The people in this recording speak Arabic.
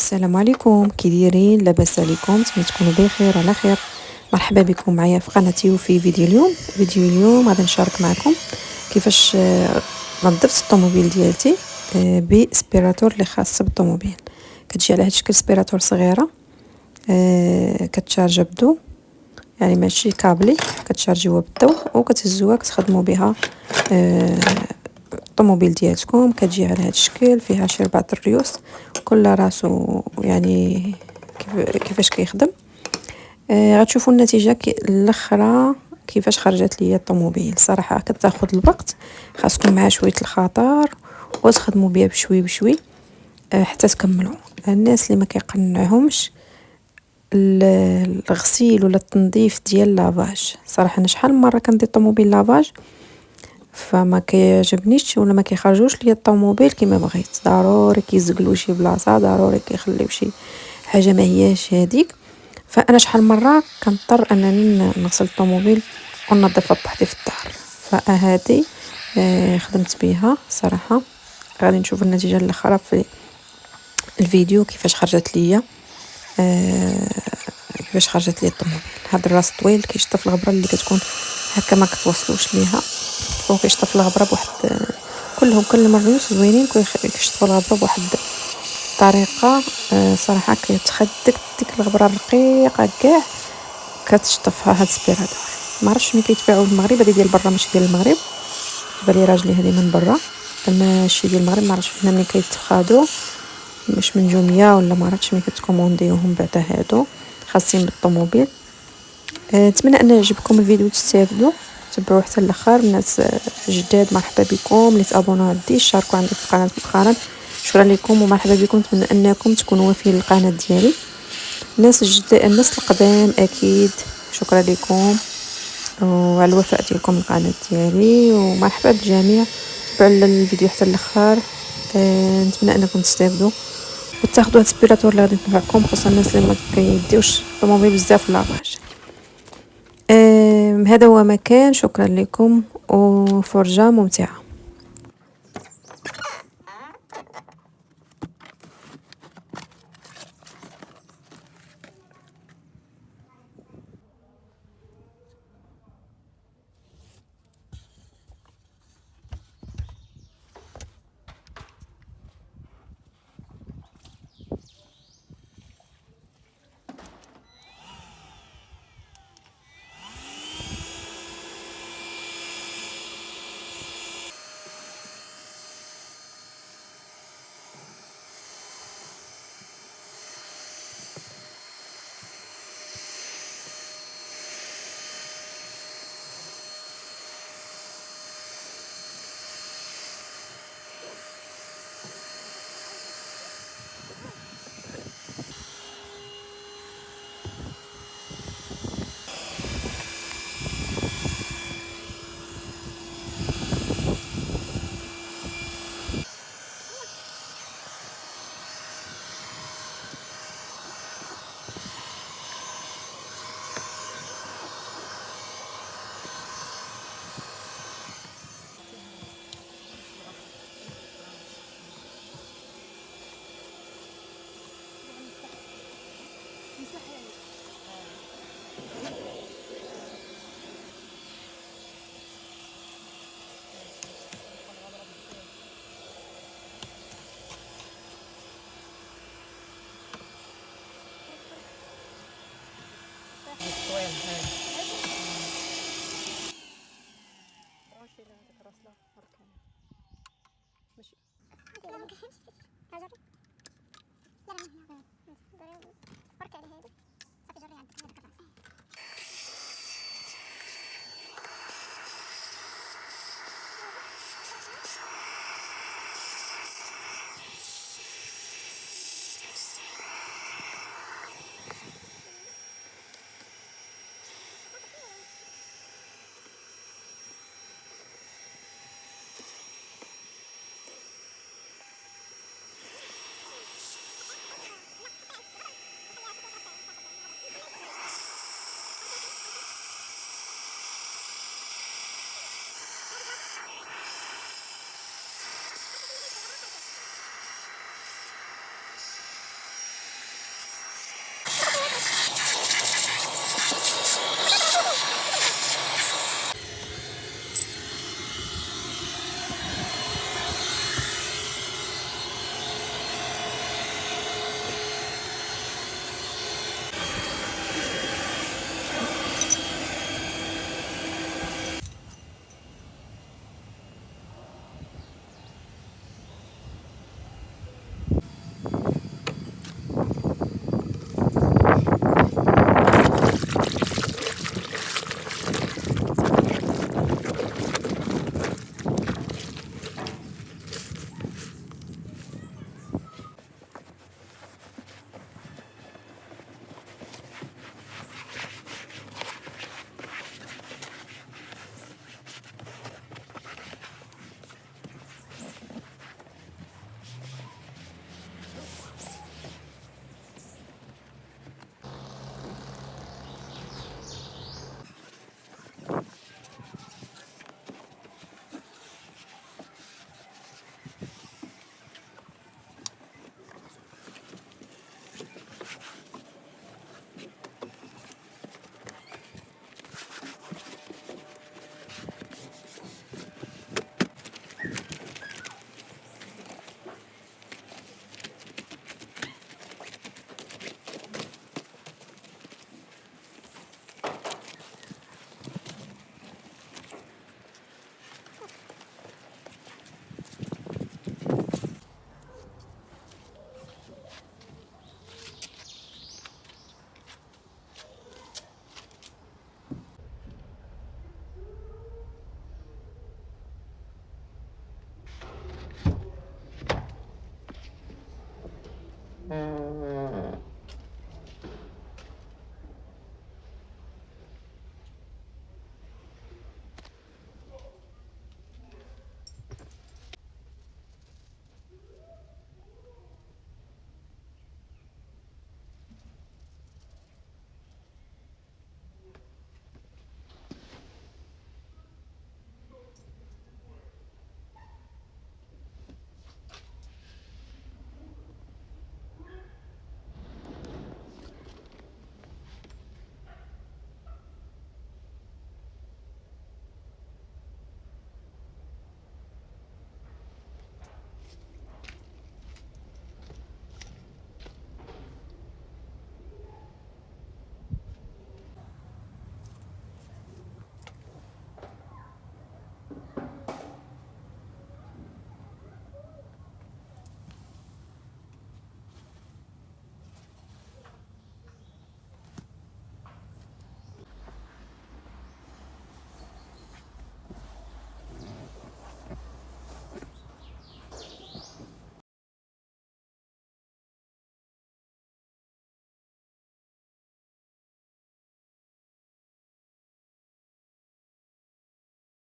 السلام عليكم، كي دايرين؟ لاباس عليكم؟ نتمنى تكونوا بخير على خير. مرحبا بكم معايا في قناتي وفي فيديو اليوم غادي نشارك معكم كيفاش نظفت الطوموبيل ديالتي باسبيراتور اللي خاص بالطوموبيل. كتجي على هاد الشكل سبيراتور صغيره، كتشارجا بالضو، يعني ماشي كابلي، كتشارجيوها بالضو وكتهزوها كتخدموا بها الطوموبيل ديالكم. كتجي على هاد الشكل، فيها شي 4 الريوس، كل راسو يعني كيفاش كيخدم. غتشوفوا النتيجه الاخرى كيفاش خرجت ليا الطوموبيل. صراحه كتاخذ الوقت، خاصكم مع شويه الخطر وتخدموا بها بشوي بشوي حتى تكملوا. الناس اللي ما كيقنعهمش الغسيل ولا التنظيف ديال لافاج، صراحه انا شحال من مره كندير الطوموبيل لافاج فما كيعجبنيش ولا ما كيخرجوش ليا الطوموبيل كما بغيت. ضروري كيزقلوا شي بلاصه، ضروري كيخليو شي حاجه ما هياش هذيك. فانا شحال مره كنضطر انني نغسل الطوموبيل وننظفها بوحدي في الدار. فهذه خدمت بها صراحه. غادي نشوف النتيجه الاخرى في الفيديو كيفاش خرجت ليا كيفاش خرجت لي الطوموبيل. هذا الراس طويل كيشطف الغبره اللي كتكون هكا ما كتوصلوش ليها، فوق كيشطف الغبره بواحد كل مره زوينين كيشطفوا الغبره بواحد الطريقه صراحه كتخدك ديك الغبره الرقيقه كاع كتشطفها. هاد السبيراتور ما عرفتش ملي كيتباعوا المغرب، هذه ديال برا ماشي ديال المغرب، بالي راجلي هذه من برا ماشي ديال المغرب. ما عرفتش هنا ملي كيتخادو مش من جوميا ولا ما عرفتش ملي كتكومونديوهم بعدا هادو خاصين بالطوموبيل. نتمنى ان يعجبكم الفيديو وتستافدوا. تبعوه حتى الاخر. الناس جداد مرحبا بكم، اللي تابونوا عندي شاركوا عندي في القناه مؤخرا شكرا لكم ومرحبا بكم. نتمنى انكم تكونوا وافيين للقناه ديالي. الناس الجداد الناس القدام اكيد شكرا لكم وعلى الوفاء ديالكم للقناه ديالي، ومرحبا بالجميع. تبعوا الفيديو حتى الاخر. نتمنى انكم تستافدوا وتاخذوا هاد السبيراتور اللي غادي تنفعكم، خصوصا الناس اللي ما كيديوش الطوموبيل بزاف لافاج. هذا هو ما كان. شكرا لكم وفرجة ممتعة.